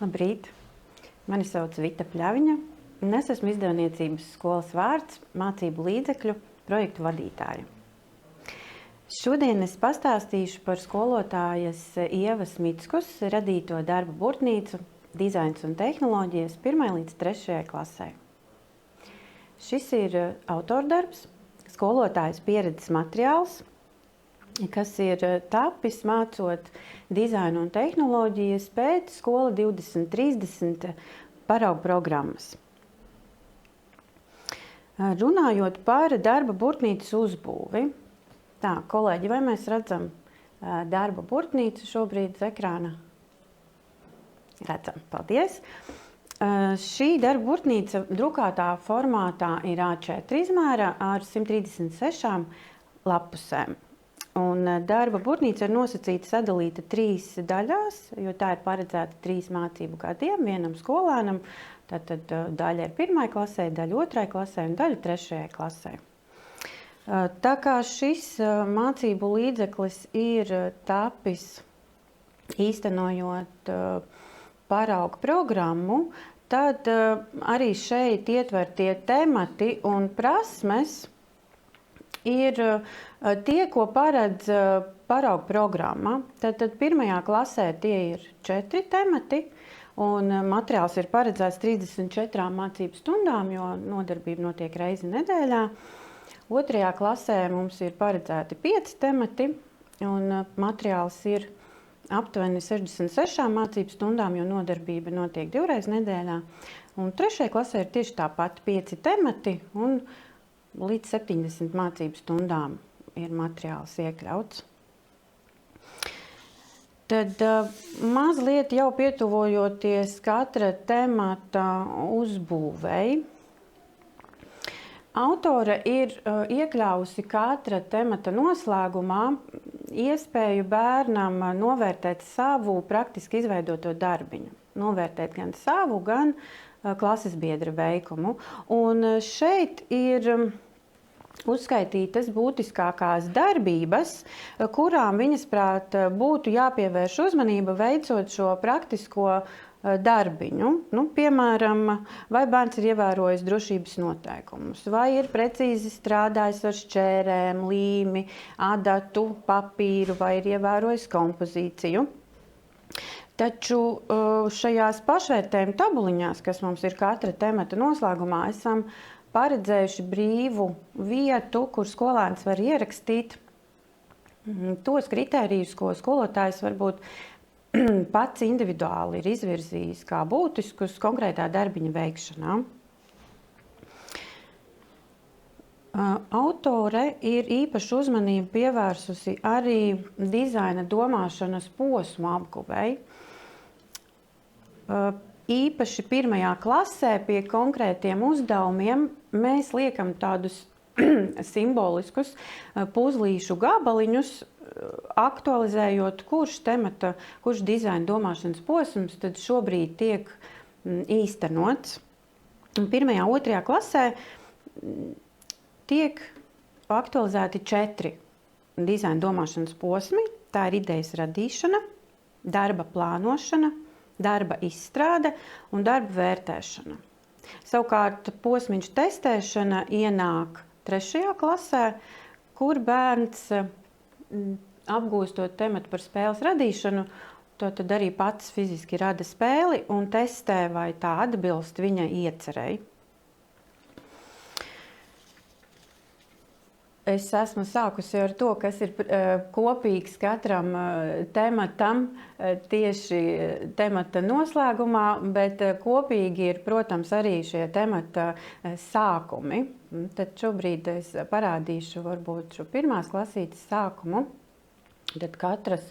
Labrīt! Mani sauc Vita Pļaviņa, un es esmu izdevniecības skolas vārds mācību līdzekļu projektu vadītāja. Šodien es pastāstīšu par skolotājas Ievas Mickus radīto darba burtnīcu Dizains un tehnoloģijas 1. līdz 3. klasē. Šis ir autordarbs, skolotājas pieredzes materiāls, kas ir tapis mācot dizainu un tehnoloģijas pēc skola 2030 paraugu programmas. Runājot par darba burtnīcas uzbūvi. Tā, kolēģi, vai mēs redzam darba burtnīcu šobrīd uz ekrāna? Redzam, paldies! Šī darba burtnīca drukātā formātā ir A4 izmērā ar 136 lapusēm. Un darba burtnīca ir nosacīta sadalīta 3 daļās, jo tā ir paredzēta 3 mācību gadiem, vienam skolēnam. Tātad daļa ir 1. klasē, daļa 2. klasē un daļa 3. klasē. Tā kā šis mācību līdzeklis ir tapis īstenojot paraugu programmu, tad arī šeit ietvertie temati un prasmes ir tie, ko paredz paraugu programma. Tad 1. klasē tie ir 4 temati, un materiāls ir paredzēts 34 mācību stundām, jo nodarbība notiek reizi nedēļā. 2. klasē mums ir paredzēti 5 temati, un materiāls ir aptuveni 66 mācību stundām, jo nodarbība notiek 2 reizes nedēļā. Un 3. klasē ir tieši tāpat 5 temati, un līdz 70 mācību stundām ir materiāls iekļauts. Tad mazliet jau pietuvojoties katra temata uzbūvei, autore ir iekļāvusi katra temata noslēgumā iespēju bērnam novērtēt savu praktiski izveidoto darbiņu. Novērtēt gan savu, gan klases biedra veikumu. Un šeit ir uzskaitītas būtiskākās darbības, kurām viņas prāt būtu jāpievērš uzmanība veicot šo praktisko darbiņu. Piemēram, vai bērns ir ievērojis drošības noteikumus, vai ir precīzi strādājis ar šķērēm, līmi, adatu, papīru, vai ir ievērojis kompozīciju. Taču šajās pašvērtējuma tabuliņās, kas mums ir katra temata noslēgumā, esam paredzējuši brīvu vietu, kur skolēns var ierakstīt tos kritērijus, ko skolotājs varbūt pats individuāli ir izvirzījis kā būtiskus konkrētā darbiņa veikšanā. Autore ir īpašu uzmanību pievērsusi arī dizaina domāšanas posmu apguvei. Īpaši 1. klasē pie konkrētiem uzdevumiem mēs liekam tādus simboliskus puzlīšu gabaliņus, aktualizējot, kurš dizaina domāšanas posms tad šobrīd tiek īstenots. 1. un 2. klasē tiek aktualizēti 4 dizaina domāšanas posmi. Tā ir idejas radīšana, darba plānošana, darba izstrāde un darba vērtēšana. Savukārt posmiņš testēšana ienāk 3. klasē, kur bērns apgūstot tematu par spēles radīšanu, tad arī pats fiziski rada spēli un testē, vai tā atbilst viņa iecerei. Es esmu sākusi ar to, kas ir kopīgs katram tematam tieši temata noslēgumā, bet kopīgi ir, protams, arī šie temata sākumi. Tad šobrīd es parādīšu varbūt šo 1. klasītes sākumu. Tad katras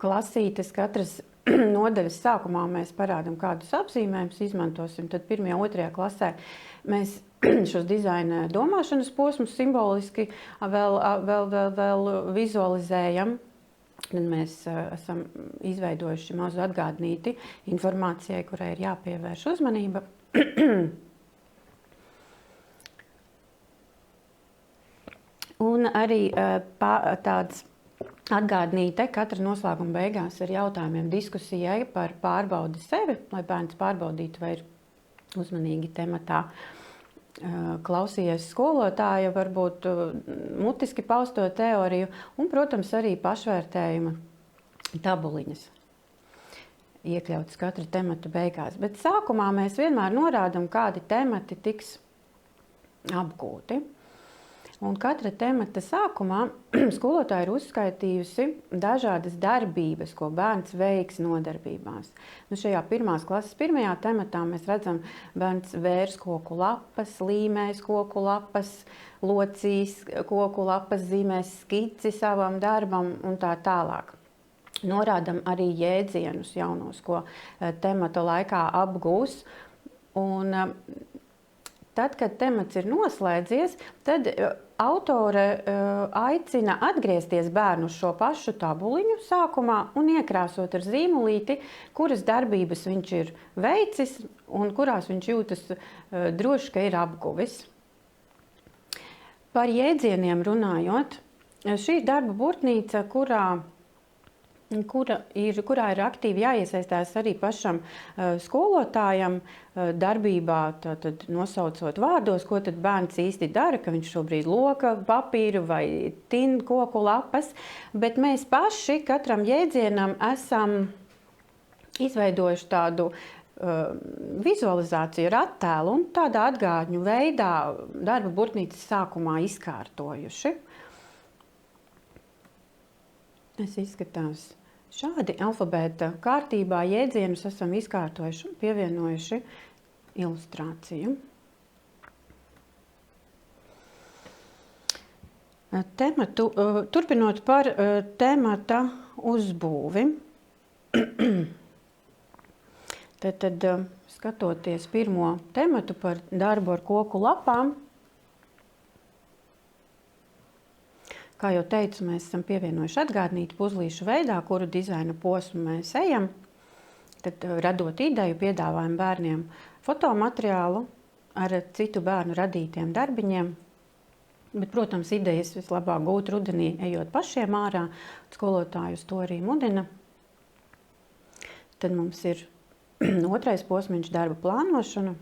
klasītes, katras nodaļas sākumā mēs parādām kādus apzīmējumus, izmantosim. Tad 1. un 2. klasē mēs šos dizaina domāšanas posmus simboliski vēl vizualizējam. Tad mēs esam izveidojuši mazu atgādnīti informācijai, kurai ir jāpievērš uzmanība. Un arī tāds atgādnīte katra noslēguma beigās ar jautājumiem diskusijai par pārbaudi sevi, lai bērns pārbaudītu, vai ir uzmanīgi tematā klausījies skolotāja, varbūt mutiski pausto teoriju un, protams, arī pašvērtējuma tabuliņas iekļautas katra temata beigās. Bet sākumā mēs vienmēr norādam, kādi temati tiks apgūti. Un katra temata sākumā skolotāja ir uzskaitījusi dažādas darbības, ko bērns veiks nodarbībās. Šajā pirmās klases pirmajā tematā mēs redzam, bērns vērs koku lapas, līmēs koku lapas, locīs koku lapas, zīmēs skici savam darbam un tā tālāk. Norādam arī jēdzienus jaunos, ko temata laikā apgūs. Un tad, kad temats ir noslēdzies, tad autore aicina atgriezties bērnu uz šo pašu tabuliņu sākumā un iekrāsot ar zīmolīti, kuras darbības viņš ir veicis un kurās viņš jūtas droši, ka ir apguvis. Par jēdzieniem runājot, šī ir darba burtnīca, kurā ir aktīvi jāiesaistās arī pašam skolotājam darbībā, tātad nosaucot vārdos, ko tad bērns īsti dara, ka viņš šobrīd loka papīru vai tin koku lapas, bet mēs paši katram jēdzienam esam izveidojuši tādu vizualizāciju ar attēlu un tādā atgādņu veidā darba burtnīcas sākumā izkārtojuši. Tas izskatās šādi. Alfabēta kārtībā jēdzienus esam izkārtojuši un pievienojuši ilustrāciju. Turpinot par temata uzbūvi. Tad skatoties pirmo tematu par darbu ar koku lapām, kā jau teicu, mēs esam pievienojuši atgādnīti puzlīšu veidā, kuru dizaina posmu mēs ejam. Tad, radot ideju, piedāvājam bērniem fotomateriālu ar citu bērnu radītiem darbiņiem. Bet, protams, idejas vislabāk gūt rudenī, ejot pašiem ārā. Skolotājus to arī mudina. Tad mums ir otrais posmiņš darba plānošana,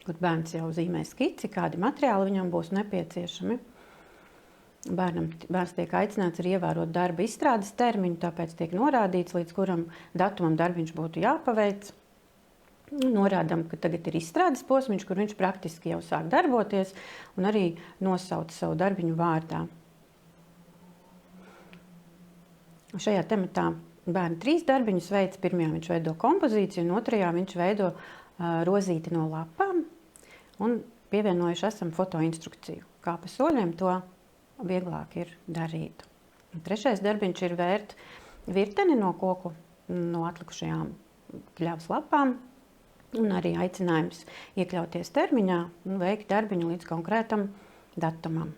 kur bērns jau zīmē skici, kādi materiāli viņam būs nepieciešami. Bērns tiek aicināts arī ievērot darba izstrādes termiņu, tāpēc tiek norādīts, līdz kuram datumam darbiņš būtu jāpaveic. Norādam, ka tagad ir izstrādes posmiņš, kur viņš praktiski jau sāk darboties un arī nosauc savu darbiņu vārdā. Šajā tematā bērni 3 darbiņus veic. Pirmajā viņš veido kompozīciju, un otrajā viņš veido rozīti no lapām. Un pievienojuši esam fotoinstrukciju, kā pa soļiem to vieglāk ir darīt. Trešais darbiņš ir vērt virteni no koku, no atlikušajām kļavas lapām, un arī aicinājums iekļauties termiņā un veikt darbiņu līdz konkrētam datumam.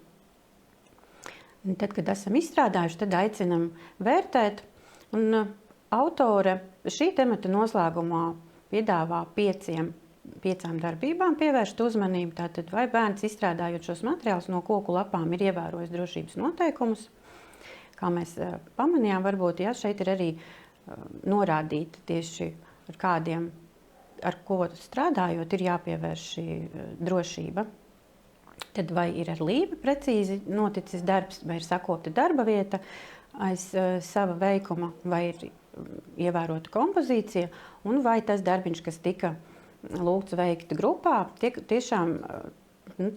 Un tad, kad esam izstrādājuši, tad aicinam vērtēt, un autore šī temata noslēgumā piedāvā 5 darbībām pievērst uzmanību. Tātad, vai bērns izstrādājot šos materiālus no koku lapām ir ievērojis drošības noteikumus. Kā mēs pamanījām, varbūt, ja šeit ir arī norādīti tieši ar ko strādājot, ir jāpievērš šī drošība. Tad vai ir ar līmi precīzi noticis darbs, vai ir sakopta darba vieta aiz sava veikuma, vai ir ievērota kompozīcija, un vai tas darbiņš, kas tika lūgts veikt grupā, tiešām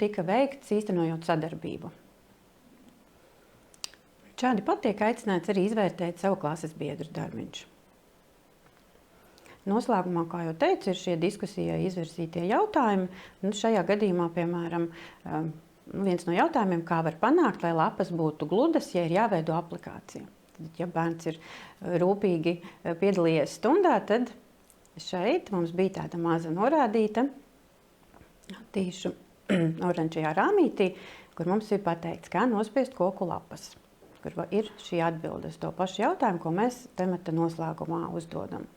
tika veikts īstenojot sadarbību. Šādi pat tiek aicināts arī izvērtēt savu klases biedru darbiņš. Noslēgumā, kā jau teicu, ir šie diskusijai izvirzītie jautājumi. Šajā gadījumā, piemēram, viens no jautājumiem, kā var panākt, lai lapas būtu gludas, ja ir jāveido aplikācija. Ja bērns ir rūpīgi piedalījies stundā, tad šeit mums bija tāda maza norādīta tīšu oranžajā rāmītī, kur mums ir pateikts, kā nospiest koku lapas, kur ir šī atbilde uz to pašu jautājumu, ko mēs temata noslēgumā uzdodam.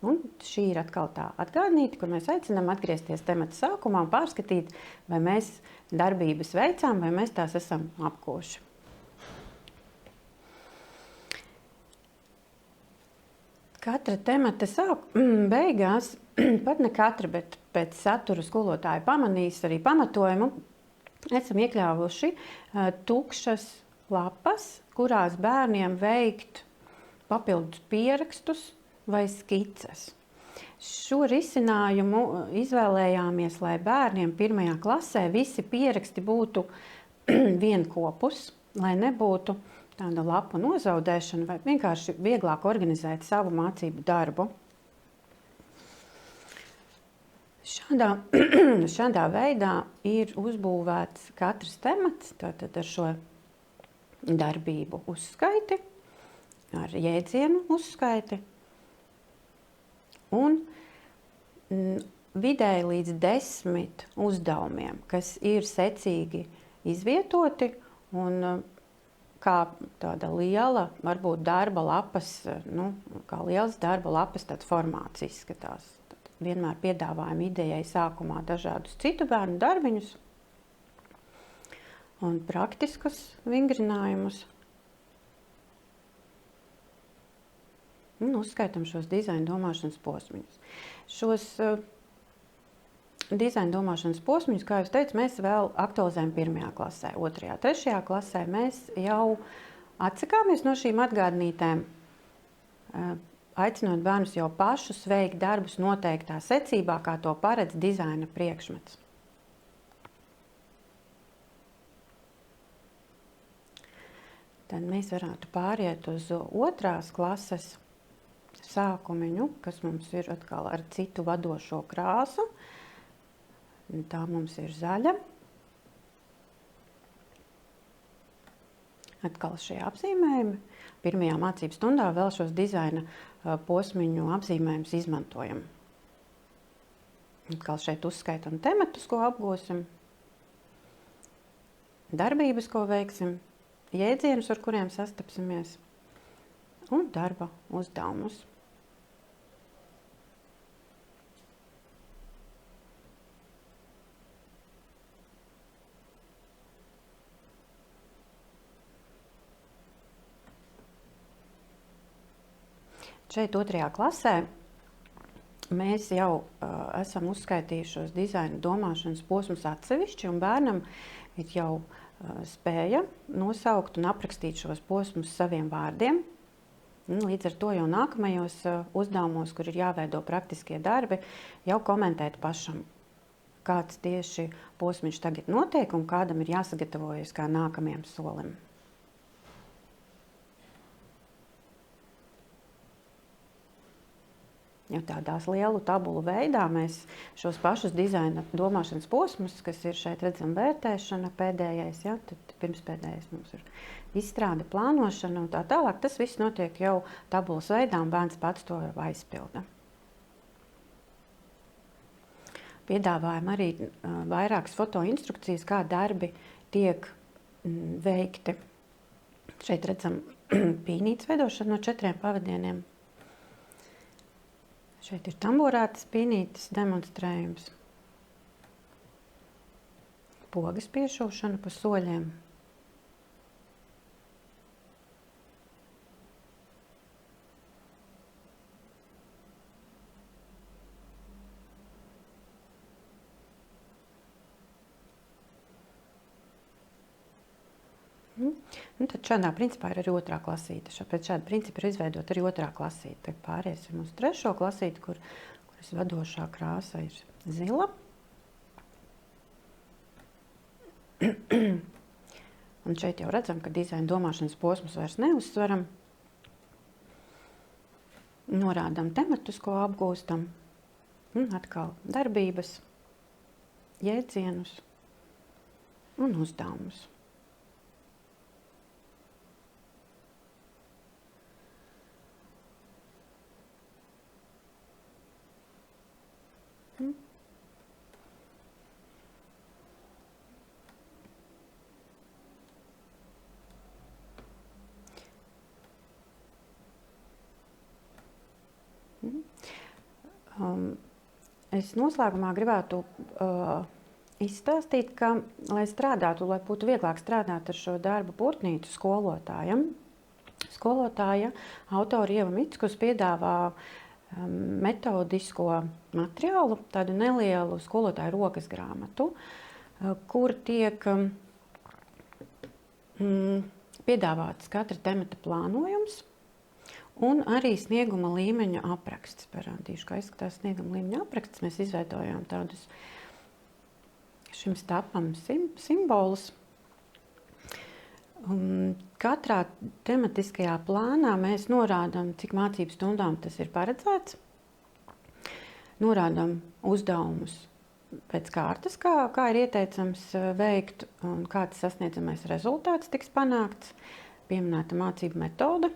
Un šī ir atkal tā atgādnīte, kur mēs aicinām atgriezties temata sākumā un pārskatīt, vai mēs darbības veicām, vai mēs tās esam apkoši. Katra temata beigās, pat ne katra, bet pēc satura skolotāja pamanīs arī pamatojumu, esam iekļāvuši tukšas lapas, kurās bērniem veikt papildus pierakstus vai skices. Šo risinājumu izvēlējāmies, lai bērniem 1. klasē visi pieraksti būtu vienkopus, lai nebūtu tāda lapu nozaudēšana vai vienkārši vieglāk organizēt savu mācību darbu. Šādā veidā ir uzbūvēts katrs temats, tātad ar šo darbību uzskaiti, ar jēdzienu uzskaiti un vidēji līdz 10 uzdevumiem, kas ir secīgi izvietoti un kā tāda liela, varbūt darba lapas, kā liels darba lapas tad formāts izskatās. Tad vienmēr piedāvājam idejai sākumā dažādus citu bērnu darbiņus un praktiskus vingrinājumus. Un uzskaitam šos dizaina domāšanas posmiņus. Šos dizaina domāšanas posmiņus, kā jūs teicu, mēs vēl aktualizējam 1. klasē, 2., 3. klasē. Mēs jau atsakāmies no šīm atgādnītēm, aicinot bērnus jau pašus veikt darbus noteiktā secībā, kā to paredz dizaina priekšmets. Tad mēs varētu pāriet uz 2. klases sākumiņu, kas mums ir atkal ar citu vadošo krāsu. Tā mums ir zaļa. Atkal šie apzīmējumi. 1. mācību stundā vēl šos dizaina posmiņu apzīmējumus izmantojam. Atkal šeit uzskaitam tematus, ko apgūsim, darbības, ko veiksim, jēdzienus, ar kuriem sastapsimies, un darba uzdevumus. Šeit 2. klasē mēs jau esam uzskaitījuši šos dizaina domāšanas posmus atsevišķi, un bērnam ir jau spēja nosaukt un aprakstīt šos posmus saviem vārdiem. Līdz ar to jau nākamajos uzdevumos, kur ir jāveido praktiskie darbi, jau komentēt pašam, kāds tieši posmiņš tagad notiek un kādam ir jāsagatavojas kā nākamajam solim. Ja tādās lielu tabulu veidā mēs šos pašus dizaina domāšanas posmus, kas ir šeit redzam vērtēšana, pēdējais, ja, tad pirmspēdējais mums ir izstrāde, plānošana un tā tālāk. Tas viss notiek jau tabulas veidā un bērns pats to jau aizpilda. Piedāvājam arī vairākas fotoinstrukcijas, kā darbi tiek veikti. Šeit redzam pīnītes veidošanu no 4 pavadieniem. Šeit ir tamborētas pīnītes demonstrējums, pogas piešūšana pa soļiem. Tad šādā principā ir arī 2. klasīte. Pēc šāda principa ir izveidota arī 2. klasīte. Pāriesim uz 3. klasīti, kuras vadošā krāsa ir zila. Un šeit jau redzam, ka dizaina domāšanas posmus vairs neuzsveram. Norādam tematus, ko apgūstam. Un atkal darbības, jēdzienus un uzdevumus. Es noslēgumā gribētu izstāstīt, ka, lai būtu vieglāk strādāt ar šo darbu purtnīcu skolotājam, skolotāja, autora Ieva Mickus piedāvā metodisko materiālu, tādu nelielu skolotāju rokas grāmatu, kur tiek piedāvāts katra temata plānojums un arī snieguma līmeņa apraksts. Parādīšu, kā izskatās snieguma līmeņa apraksts. Mēs izveidojām tādus šim stapam simbolus. Katrā tematiskajā plānā mēs norādām, cik mācību stundām tas ir paredzēts. Norādām uzdevumus pēc kārtas, kā ir ieteicams veikt un kāds sasniedzamais rezultāts tiks panākts, pieminēta mācību metode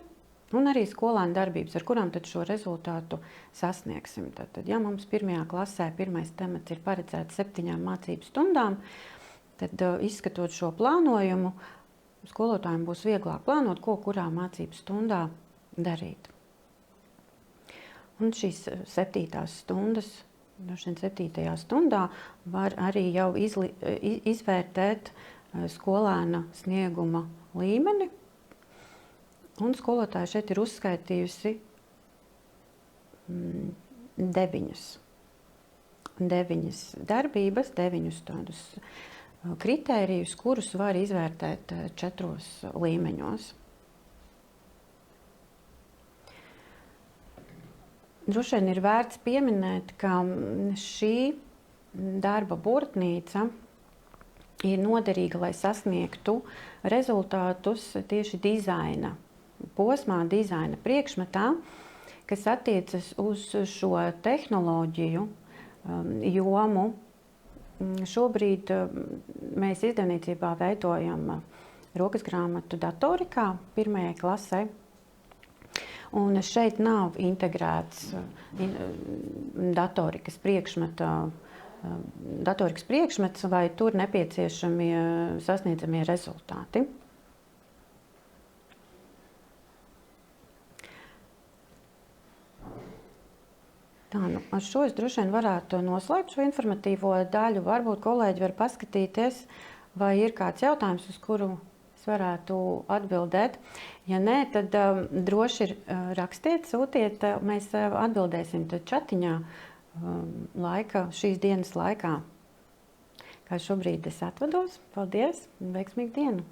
un arī skolēnu darbības, ar kurām tad šo rezultātu sasniegsim. Tad, ja mums pirmajā klasē pirmais temats ir paredzēts 7 mācību stundām, tad izskatot šo plānojumu, skolotājiem būs vieglāk plānot, ko kurā mācību stundā darīt. Un šīs 7 stundas, 7. stundā var arī jau izvērtēt skolēna snieguma līmeni. Un skolotāja šeit ir uzskaitījusi 9 darbības, 9 tādus kritērijus, kurus var izvērtēt 4 līmeņos. Droši vien ir vērts pieminēt, ka šī darba burtnīca ir noderīga, lai sasniegtu rezultātus tieši dizaina posmā, dizaina priekšmetā, kas attiecas uz šo tehnoloģiju jomu. Šobrīd mēs izdevniecībā veidojam rokas grāmatu datorikā 1. klasē. Un šeit nav integrēts datorikas priekšmets vai tur nepieciešamie sasniedzamie rezultāti. Tā, ar šo es droši vien varētu noslēgt šo informatīvo daļu. Varbūt kolēģi var paskatīties, vai ir kāds jautājums, uz kuru es varētu atbildēt. Ja nē, tad droši rakstiet, sūtiet, mēs atbildēsim čatiņā šīs dienas laikā. Kā šobrīd es atvados. Paldies un veiksmīgu dienu!